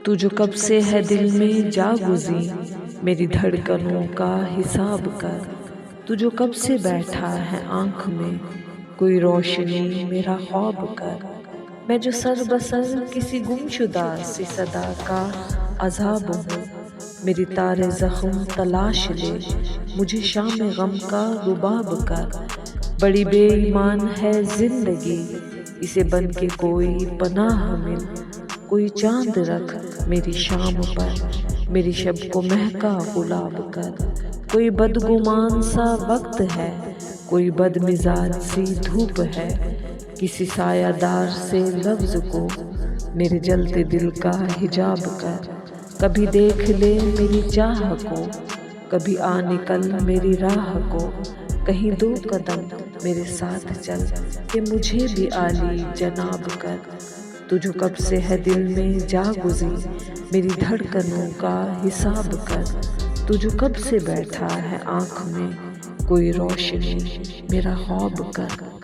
तू जो कब से है दिल में जा गुज़ी, मेरी धड़कनों का हिसाब कर। तू जो कब से बैठा है आँख में, कोई रोशनी मेरा ख्वाब कर। मैं जो सर बसर किसी गुमशुदा सी सदा का अज़ाब हूँ, मेरी तारे ज़ख्म तलाश ले, मुझे शाम गम का रुबाब कर। बड़ी बेईमान है ज़िंदगी, इसे बन के कोई पनाह मिल। कोई चांद रख मेरी शाम पर, मेरी शब को महका गुलाब कर। कोई बदगुमान सा वक्त है, कोई बदमिजाज सी धूप है। किसी सायादार से लफ्ज़ को मेरे जलते दिल का हिजाब कर। कभी देख ले मेरी चाह को, कभी आ निकल मेरी राह को। कहीं दो कदम मेरे साथ चल के मुझे भी आली जनाब कर। तू जो कब से है दिल में जा गुज़ी, मेरी धड़कनों का हिसाब कर। तू जो कब से बैठा है आँख में, कोई रोशनी मेरा ख्वाब कर।